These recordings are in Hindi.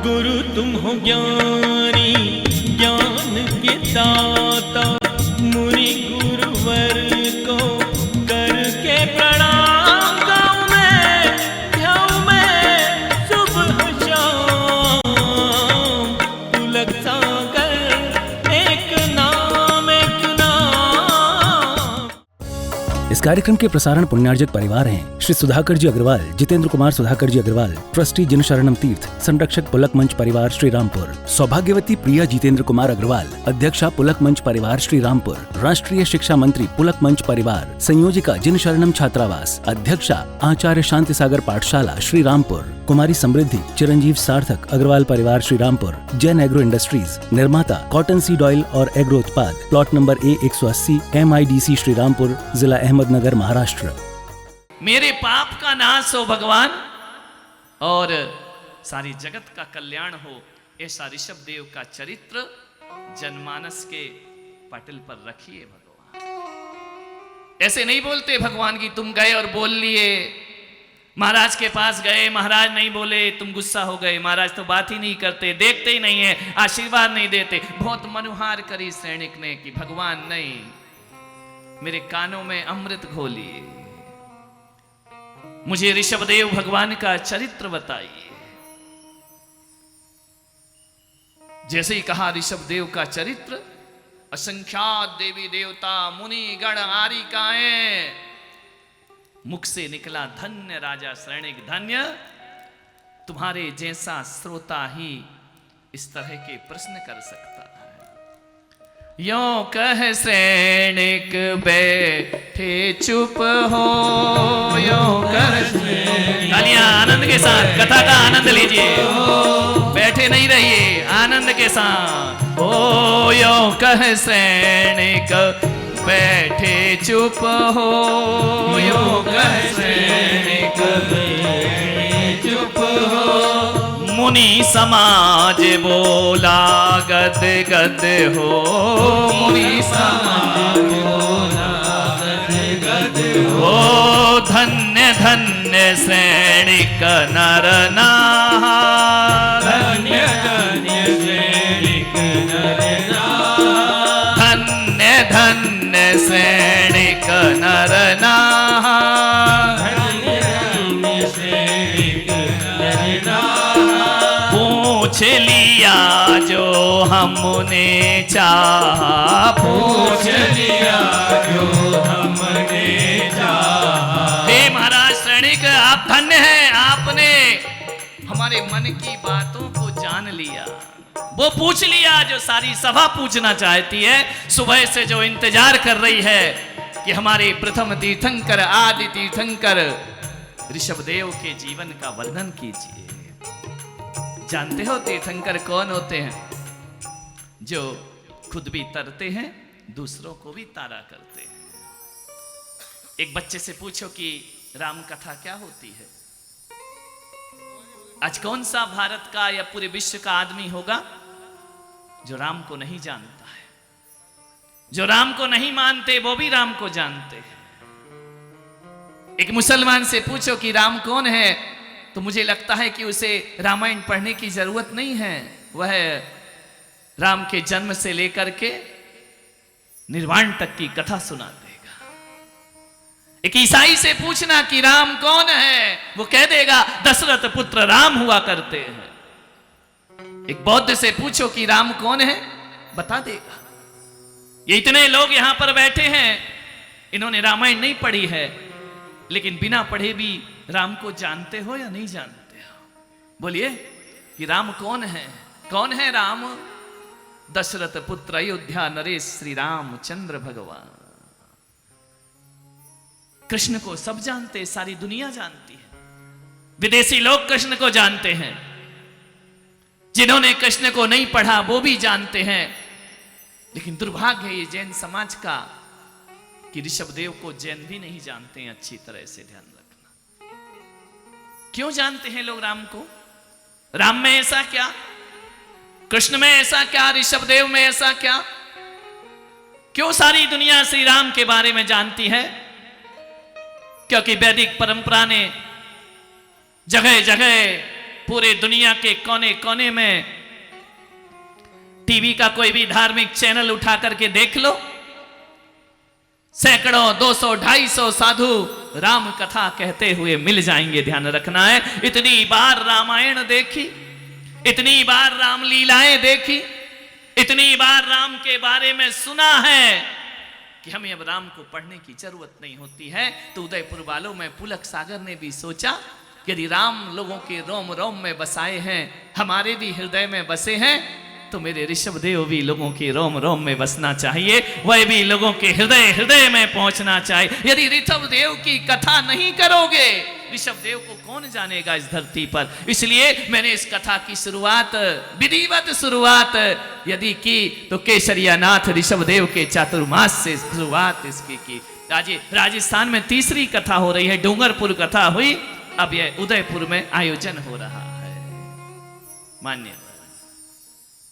गुरु तुम हो ज्ञानी ज्ञान के दाता, मुनि गुरुवर को करके प्रणाम गाऊं मैं, ध्याऊं मैं सुबह शाम। पुलक सागर एक नाम एक नाम। इस कार्यक्रम के प्रसारण पुण्यार्जक परिवार हैं श्री सुधाकर जी अग्रवाल, जितेंद्र कुमार सुधाकर जी अग्रवाल, ट्रस्टी जिन शरणम तीर्थ, संरक्षक पुलक मंच परिवार श्री रामपुर, सौभाग्यवती प्रिया जितेंद्र कुमार अग्रवाल, अध्यक्षा पुलक मंच परिवार श्री रामपुर, राष्ट्रीय शिक्षा मंत्री पुलक मंच परिवार, संयोजिका जिन शरणम छात्रावास, अध्यक्षा आचार्य शांति सागर पाठशाला श्री रामपुर, कुमारी समृद्धि चिरंजीव सार्थक अग्रवाल परिवार श्री रामपुर, जैन एग्रो इंडस्ट्रीज, निर्माता कॉटन सीड ऑयल और एग्रो उत्पाद, plot number A180 MIDC Shri Rampur, जिला अहमदनगर, महाराष्ट्र। मेरे पाप का नाश हो भगवान और सारी जगत का कल्याण हो, ऐसा ऋषभ देव का चरित्र जनमानस के पटल पर रखिए भगवान। ऐसे नहीं बोलते भगवान की तुम गए और बोल लिए, महाराज के पास गए, महाराज नहीं बोले, तुम गुस्सा हो गए, महाराज तो बात ही नहीं करते, देखते ही नहीं है, आशीर्वाद नहीं देते। बहुत मनुहार करी सैनिक ने कि भगवान नहीं, मेरे कानों में अमृत घोलिए, मुझे ऋषभदेव भगवान का चरित्र बताइए। जैसे ही कहा ऋषभदेव का चरित्र, असंख्यात देवी देवता मुनि गण आरिकाएं, मुख से निकला धन्य राजा सैनिक धन्य, तुम्हारे जैसा श्रोता ही इस तरह के प्रश्न कर सकता है। यो कह सैनिक बैठे चुप हो, यो कह तालियां आनंद के साथ कथा का आनंद लीजिए, बैठे नहीं रहिए, आनंद के साथ। ओ यो कह सैनिक बैठे चुप हो, यो कह सैनिक बैठे चुप हो, मुनि समाज बोला गद गद हो, मुनि समाज बोला गद गद हो, धन्य धन्य सैनिक नर नार, धन्य धन्य सैनिक नर नार, धन्य धन्य सैनिक नर नार, धन्य धन्य सैनिक नर नार। पूछ लिया जो हमने चाहा, पूछ लिया जो हमने चाहा। हे महाराज सैनिक, आप धन्य हैं, आपने हमारे मन की बातों को जान लिया, वो पूछ लिया जो सारी सभा पूछना चाहती है, सुबह से जो इंतजार कर रही है कि हमारे प्रथम तीर्थंकर आदि तीर्थंकर ऋषभदेव के जीवन का वर्णन कीजिए। जानते हो तीर्थंकर कौन होते हैं? जो खुद भी तरते हैं, दूसरों को भी तारा करते हैं। एक बच्चे से पूछो कि राम कथा क्या होती है? आज कौन सा भारत का या पूरे विश्व का आदमी होगा जो राम को नहीं जानता है? जो राम को नहीं मानते वो भी राम को जानते हैं। एक मुसलमान से पूछो कि राम कौन है, तो मुझे लगता है कि उसे रामायण पढ़ने की जरूरत नहीं है, वह राम के जन्म से लेकर के निर्वाण तक की कथा सुना देगा। एक ईसाई से पूछना कि राम कौन है, वो कह देगा दशरथ पुत्र राम हुआ करते हैं। एक बौद्ध से पूछो कि राम कौन है, बता देगा। ये इतने लोग यहां पर बैठे हैं, इन्होंने रामायण नहीं पढ़ी है, लेकिन बिना पढ़े भी राम को जानते हो या नहीं जानते हो? बोलिए कि राम कौन है? कौन है राम? दशरथ पुत्र अयोध्या नरेश श्री रामचंद्र भगवान। कृष्ण को सब जानते, सारी दुनिया जानती है। विदेशी लोग कृष्ण को जानते हैं, जिन्होंने कृष्ण को नहीं पढ़ा वो भी जानते हैं। लेकिन दुर्भाग्य है ये जैन समाज का कि ऋषभदेव को जैन भी नहीं जानते हैं। अच्छी तरह से ध्यान रखना। क्यों जानते हैं लोग राम को? राम में ऐसा क्या, कृष्ण में ऐसा क्या, ऋषभदेव में ऐसा क्या? क्यों सारी दुनिया श्री राम के बारे में जानती है? क्योंकि वैदिक परंपरा ने जगह जगह पूरे दुनिया के कोने कोने में टीवी का कोई भी धार्मिक चैनल उठा करके देख लो, सैकड़ों 200 250 साधु राम कथा कहते हुए मिल जाएंगे। ध्यान रखना है, इतनी बार रामायण देखी, इतनी बार राम लीलाएं देखी, इतनी बार राम के बारे में सुना है कि हमें अब राम को पढ़ने की जरूरत नहीं होती है। तो उदयपुर वालों में पुलक सागर ने भी सोचा कि यदि राम लोगों के रोम रोम में बसाए हैं, हमारे भी हृदय में बसे हैं, तो मेरे ऋषभदेव भी लोगों के रोम रोम में बसना चाहिए, वह भी लोगों के हृदय हृदय में पहुंचना चाहिए। यदि ऋषभदेव की कथा नहीं करोगे, ऋषभदेव को कौन जानेगा इस धरती पर। इसलिए मैंने इस कथा की शुरुआत, विधिवत शुरुआत यदि की तो केसरियानाथ ऋषभदेव के चातुर्मास से शुरुआत इसकी की। आज राजस्थान में तीसरी कथा हो रही है, डूंगरपुर कथा हुई, अब यह उदयपुर में आयोजन हो रहा है। मान्य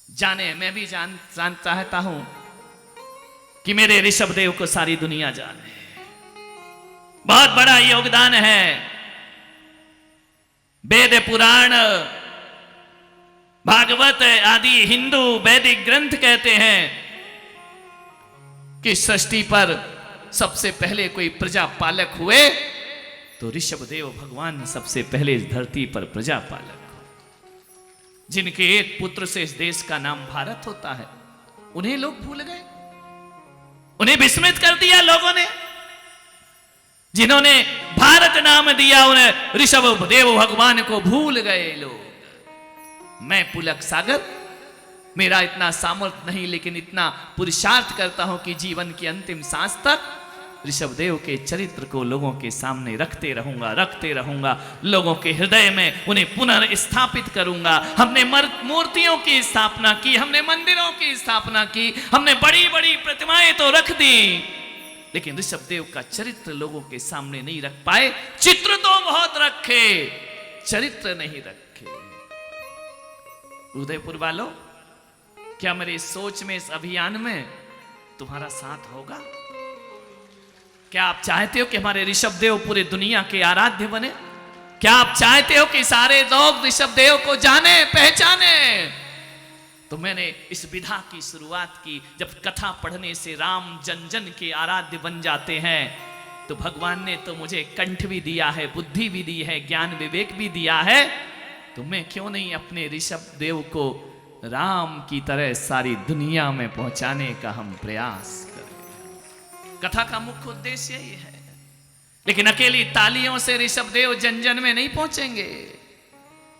जाने, मैं भी जान चाहता हूं कि मेरे ऋषभदेव को सारी दुनिया जाने। बहुत बड़ा योगदान है। वेद पुराण भागवत आदि हिंदू वैदिक ग्रंथ कहते हैं कि सृष्टि पर सबसे पहले कोई प्रजा पालक हुए तो ऋषभदेव भगवान सबसे पहले इस धरती पर प्रजा पालक, जिनके एक पुत्र से इस देश का नाम भारत होता है, उन्हें लोग भूल गए, उन्हें विस्मृत कर दिया लोगों ने। जिन्होंने भारत नाम दिया उन्हें ऋषभदेव भगवान को भूल गए लोग। मैं पुलक सागर, मेरा इतना सामर्थ्य नहीं, लेकिन इतना पुरुषार्थ करता हूं कि जीवन की अंतिम सांस तक ऋषभदेव के चरित्र को लोगों के सामने रखते रहूंगा, लोगों के हृदय में उन्हें पुनर्स्थापित करूंगा। हमने मूर्तियों की स्थापना की, हमने मंदिरों की स्थापना की, हमने बड़ी बड़ी प्रतिमाएं तो रख दी, लेकिन ऋषभदेव का चरित्र लोगों के सामने नहीं रख पाए। चित्र तो बहुत रखे, चरित्र नहीं रखे। उदयपुर वालों, क्या मेरी सोच में, इस अभियान में तुम्हारा साथ होगा? क्या आप चाहते हो कि हमारे ऋषभदेव पूरी दुनिया के आराध्य बने? क्या आप चाहते हो कि सारे लोग ऋषभदेव को जाने पहचाने? तो मैंने इस विधा की शुरुआत की। जब कथा पढ़ने से राम जन जन के आराध्य बन जाते हैं, तो भगवान ने तो मुझे कंठ भी दिया है, बुद्धि भी दी है, ज्ञान विवेक भी दिया है, तो मैं क्यों नहीं अपने ऋषभदेव को राम की तरह सारी दुनिया में पहुंचाने का हम प्रयास करें। कथा का मुख्य उद्देश्य यही है। लेकिन अकेली तालियों से ऋषभदेव जन जन में नहीं पहुंचेंगे।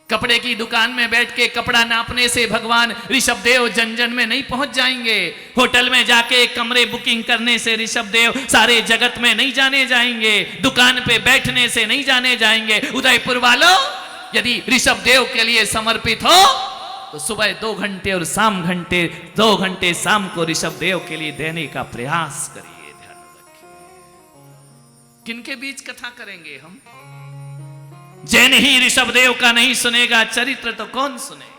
कपड़े की दुकान में बैठ के कपड़ा नापने से भगवान ऋषभदेव जन जन में नहीं पहुंच जाएंगे। होटल में जाके कमरे बुकिंग करने से ऋषभदेव सारे जगत में नहीं जाने जाएंगे। दुकान पे बैठने से नहीं जाने जाएंगे। उदयपुर वालों, यदि ऋषभदेव के लिए समर्पित हो तो सुबह 2 घंटे और शाम 2 घंटे शाम को ऋषभदेव के लिए देने का प्रयास करिए। ध्यान रखिए, किनके बीच कथा करेंगे हम? जैन ही ऋषभदेव का नहीं सुनेगा चरित्र तो कौन सुनेगा?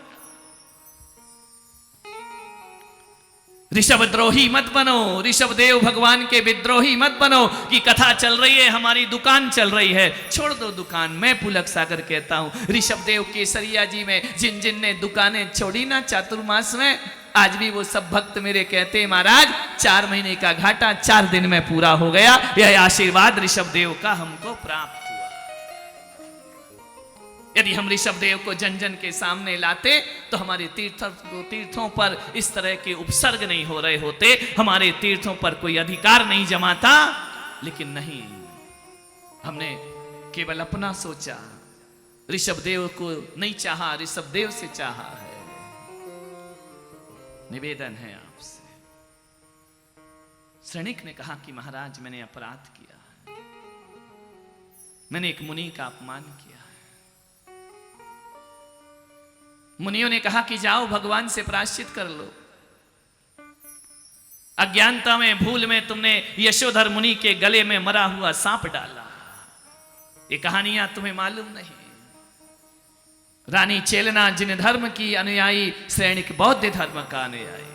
ऋषभद्रोही मत बनो, ऋषभदेव भगवान के विद्रोही मत बनो कि कथा चल रही है, हमारी दुकान चल रही है, छोड़ दो दुकान। मैं पुलक सागर कहता हूं, ऋषभदेव केसरिया जी में जिन जिन ने दुकानें छोड़ी ना चातुर्मास में, आज भी वो सब भक्त मेरे कहते हैं महाराज 4 महीने का घाटा 4 दिन में पूरा हो गया। यह आशीर्वाद ऋषभदेव का हमको प्राप्त हुआ। यदि हम ऋषभदेव को जन जन के सामने लाते तो हमारे तीर्थों पर इस तरह के उपसर्ग नहीं हो रहे होते, हमारे तीर्थों पर कोई अधिकार नहीं जमाता। लेकिन नहीं, हमने केवल अपना सोचा, ऋषभदेव को नहीं चाहा, ऋषभदेव से चाहा है। निवेदन है आपसे। सैनिक ने कहा कि महाराज मैंने अपराध किया, मैंने एक मुनि का अपमान किया। मुनियों ने कहा कि जाओ भगवान से प्रायश्चित कर लो। अज्ञानता में, भूल में तुमने यशोधर मुनि के गले में मरा हुआ सांप डाला। ये कहानियां तुम्हें मालूम नहीं। रानी चेलना जिन धर्म की अनुयायी, सैनिक बौद्ध धर्म का अनुयायी।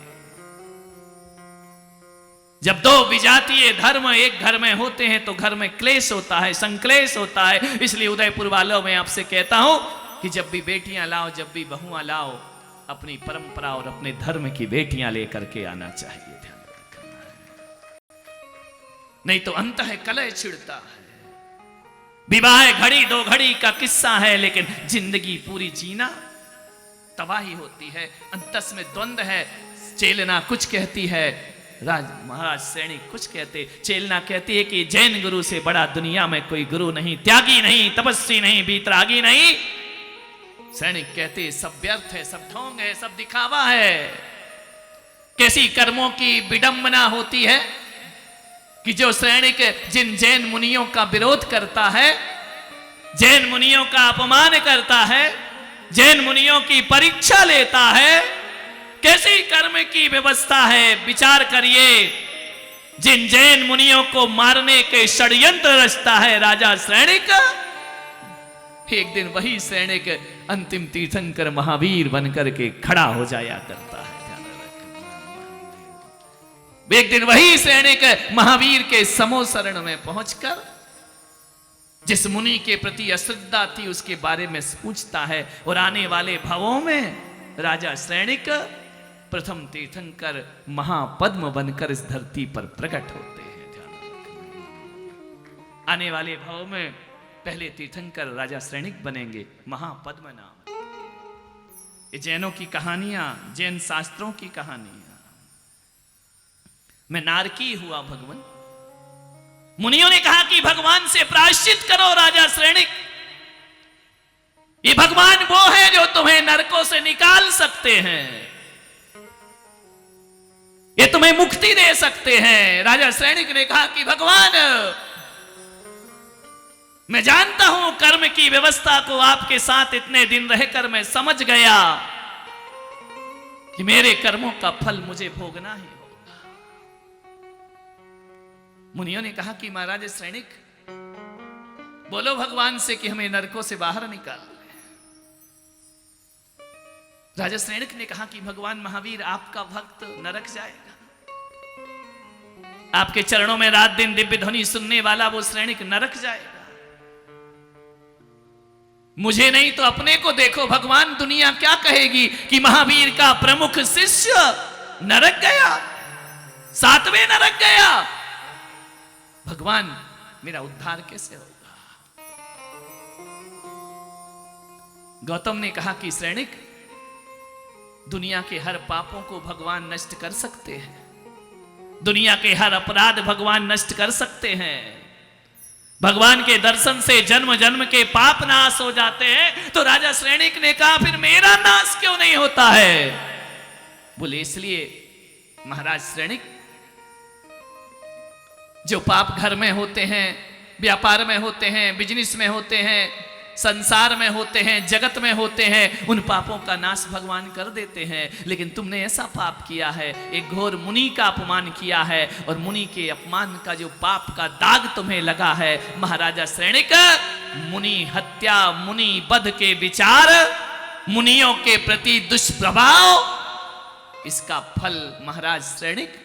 जब 2 विजातीय धर्म एक घर में होते हैं तो घर में क्लेश होता है, संक्लेश होता है। इसलिए उदयपुर वालों में आपसे कहता हूं कि जब भी बेटियां लाओ, जब भी बहुआं लाओ, अपनी परंपरा और अपने धर्म की बेटियां लेकर के आना चाहिए। ध्यान रखना है, नहीं तो अंतः कलह छिड़ता है। विवाह घड़ी दो घड़ी का किस्सा है, लेकिन जिंदगी पूरी जीना तबाही होती है। अंतस में द्वंद्व है। चेलना कुछ कहती है, महाराज सैनिक कुछ कहते। चेलना कहती है कि जैन गुरु से बड़ा दुनिया में कोई गुरु नहीं, त्यागी नहीं, तपस्वी नहीं, बीतरागी नहीं। सैनिक कहते सब व्यर्थ है, सब ढोंग है, सब दिखावा है। कैसी कर्मों की विडंबना होती है कि जो सैनिक जिन जैन मुनियों का विरोध करता है, जैन मुनियों का अपमान करता है, जैन मुनियों की परीक्षा लेता है, कैसी कर्म की व्यवस्था है। विचार करिए, जिन जैन मुनियों को मारने के षड्यंत्र रचता है राजा सैनिक, एक दिन वही सैनिक अंतिम तीर्थंकर महावीर बनकर के खड़ा हो जाया करता है। एक दिन वही सैनिक महावीर के समोसरण में पहुंचकर जिस मुनि के प्रति अश्रद्धा थी उसके बारे में पूछता है, और आने वाले भवों में राजा सैनिक प्रथम तीर्थंकर महापद्म बनकर इस धरती पर प्रकट होते हैं। ध्यान रखना, आने वाले भव में पहले तीर्थंकर राजा सैनिक बनेंगे, महापद्म नाम। ये जैनों की कहानियां, जैन शास्त्रों की कहानियां। मैं नारकी हुआ भगवान। मुनियों ने कहा कि भगवान से प्रायश्चित करो राजा सैनिक। ये भगवान वो है जो तुम्हें नरकों से निकाल सकते हैं, ये तुम्हें मुक्ति दे सकते हैं। राजा सैनिक ने कहा कि भगवान, मैं जानता हूं कर्म की व्यवस्था को आपके साथ इतने दिन रहकर मैं समझ गया कि मेरे कर्मों का फल मुझे भोगना ही होगा। मुनियों ने कहा कि महाराज सैनिक, बोलो भगवान से कि हमें नरकों से बाहर निकाल ले। राजा सैनिक ने कहा कि भगवान महावीर, आपका भक्त नरक जाएगा, आपके चरणों में रात दिन दिव्य ध्वनि सुनने वाला वो सैनिक नरक जाएगा। मुझे नहीं तो अपने को देखो भगवान, दुनिया क्या कहेगी कि महावीर का प्रमुख शिष्य नरक गया, 7वें नरक गया। भगवान, मेरा उद्धार कैसे होगा? गौतम ने कहा कि सैनिक, दुनिया के हर पापों को भगवान नष्ट कर सकते हैं, दुनिया के हर अपराध भगवान नष्ट कर सकते हैं। भगवान के दर्शन से जन्म जन्म के पाप नाश हो जाते हैं। तो राजा सैनिक ने कहा, फिर मेरा नाश क्यों नहीं होता है? बोले, इसलिए महाराज सैनिक, जो पाप घर में होते हैं, व्यापार में होते हैं, बिजनेस में होते हैं, संसार में होते हैं, जगत में होते हैं, उन पापों का नाश भगवान कर देते हैं। लेकिन तुमने ऐसा पाप किया है, एक घोर मुनि का अपमान किया है, और मुनि के अपमान का जो पाप का दाग तुम्हें लगा है महाराजा सैनिक, मुनि हत्या, मुनि वध के विचार, मुनियों के प्रति दुष्प्रभाव, इसका फल महाराज सैनिक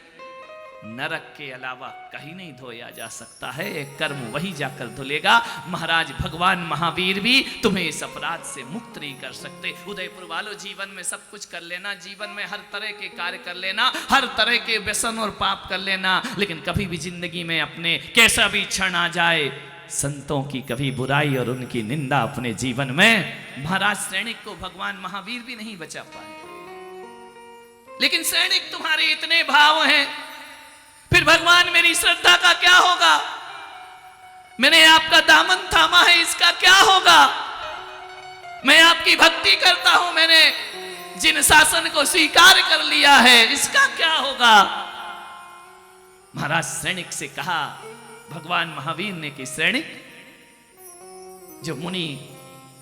नरक के अलावा कहीं नहीं धोया जा सकता है। एक कर्म वही जाकर धुलेगा। महाराज भगवान महावीर भी तुम्हें इस अपराध से मुक्त नहीं कर सकते। उदयपुर वालों, जीवन में सब कुछ कर लेना, जीवन में हर तरह के कार्य कर लेना, हर तरह के व्यसन और पाप कर लेना, लेकिन कभी भी जिंदगी में अपने कैसा भी क्षण आ जाए, संतों की कभी बुराई और उनकी निंदा अपने जीवन में। महाराज सैनिक को भगवान महावीर भी नहीं बचा पाए। लेकिन सैनिक, तुम्हारे इतने भाव हैं, फिर भगवान मेरी श्रद्धा का क्या होगा? मैंने आपका दामन थामा है, इसका क्या होगा? मैं आपकी भक्ति करता हूं, मैंने जिन शासन को स्वीकार कर लिया है, इसका क्या होगा? महाराज सैनिक से कहा भगवान महावीर ने कि सैनिक, जो मुनि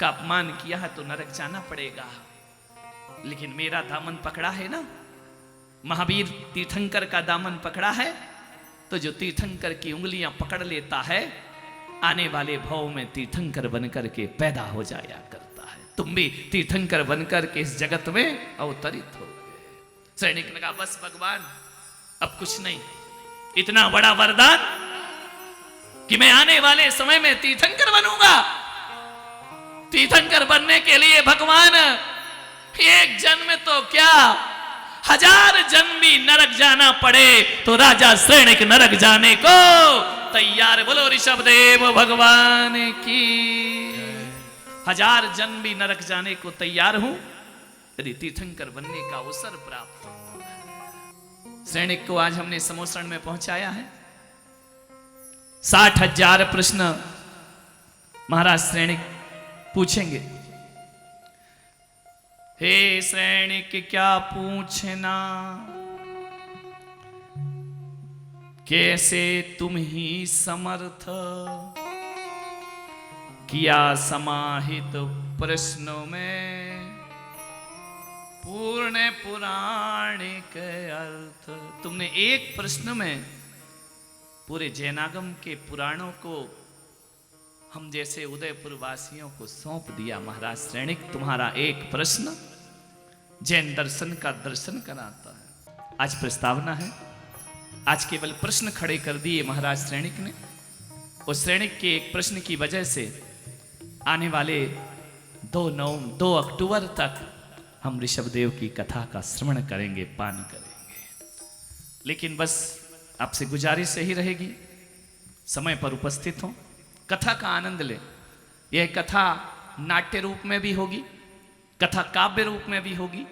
का अपमान किया है तो नरक जाना पड़ेगा, लेकिन मेरा दामन पकड़ा है ना, महावीर तीर्थंकर का दामन पकड़ा है, तो जो तीर्थंकर की उंगलियां पकड़ लेता है, आने वाले भव में तीर्थंकर बनकर के पैदा हो जाया करता है। तुम भी तीर्थंकर बनकर के इस जगत में अवतरित हो गए। सैनिक ने कहा, बस भगवान, अब कुछ नहीं, इतना बड़ा वरदान कि मैं आने वाले समय में तीर्थंकर बनूंगा। तीर्थंकर बनने के लिए भगवान एक जन्म तो क्या 1000 जन्म भी नरक जाना पड़े तो राजा श्रेणिक नरक जाने को तैयार। बोलो ऋषभ देव भगवान की। 1000 जन्म भी नरक जाने को तैयार हूं यदि तीर्थंकर बनने का अवसर प्राप्त हो। श्रेणिक को आज हमने समोसरण में पहुंचाया है। 60,000 प्रश्न महाराज श्रेणिक पूछेंगे। हे श्रेणिक क्या पूछना, कैसे तुम ही समर्थ किया समाहित प्रश्नों में पूर्ण पुराणिक अर्थ। तुमने एक प्रश्न में पूरे जैनागम के पुराणों को हम जैसे उदयपुर वासियों को सौंप दिया। महाराज श्रेणिक तुम्हारा एक प्रश्न जैन दर्शन का दर्शन कराता है। आज प्रस्तावना है, आज केवल प्रश्न खड़े कर दिए महाराज श्रेणिक ने। उस श्रेणिक के एक प्रश्न की वजह से आने वाले 2 अक्टूबर तक हम ऋषभदेव की कथा का श्रवण करेंगे, पान करेंगे। लेकिन बस आपसे गुजारिश यही रहेगी, समय पर उपस्थित हो, कथा का आनंद ले। यह कथा नाट्य रूप में भी होगी, कथा काव्य रूप में भी होगी,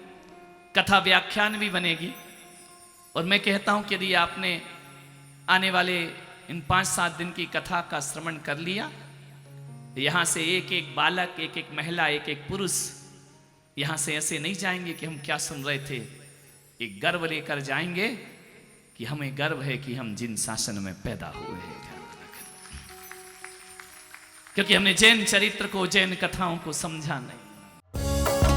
कथा व्याख्यान भी बनेगी। और मैं कहता हूं कि यदि आपने आने वाले इन 5-7 दिन की कथा का श्रवण कर लिया, यहां से एक एक बालक, एक एक महिला, एक एक पुरुष यहां से ऐसे नहीं जाएंगे कि हम क्या सुन रहे थे। एक गर्व लेकर जाएंगे कि हमें गर्व है कि हम जिन शासन में पैदा हुए हैं, क्योंकि हमने जैन चरित्र को, जैन कथाओं को समझा नहीं।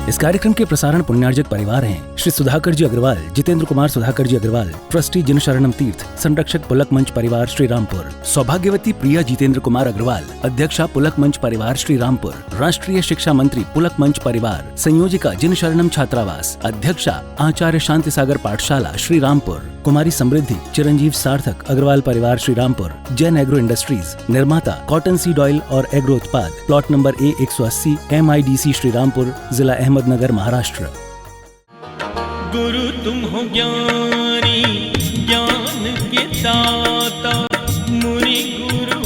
इस कार्यक्रम के प्रसारण पुण्यार्जक परिवार हैं श्री सुधाकर जी अग्रवाल, जितेंद्र कुमार सुधाकर जी अग्रवाल, ट्रस्टी जिन शरणम तीर्थ, संरक्षक पुलक मंच परिवार श्री रामपुर, सौभाग्यवती प्रिया जितेंद्र कुमार अग्रवाल, अध्यक्षा पुलक मंच परिवार श्री रामपुर, राष्ट्रीय शिक्षा मंत्री पुलक मंच परिवार, संयोजिका जिन शरणम छात्रावास, अध्यक्षा आचार्य शांति सागर पाठशाला श्री रामपुर, कुमारी समृद्धि चिरंजीव सार्थक अग्रवाल परिवार श्री रामपुर, जैन एग्रो इंडस्ट्रीज, निर्माता कॉटन सीड ऑयल और एग्रो उत्पाद, plot number A180 MIDC Shri Rampur, जिला अहमदनगर, महाराष्ट्र। गुरु तुम हो ज्ञानी, ज्ञान के दाता, मुनि गुरु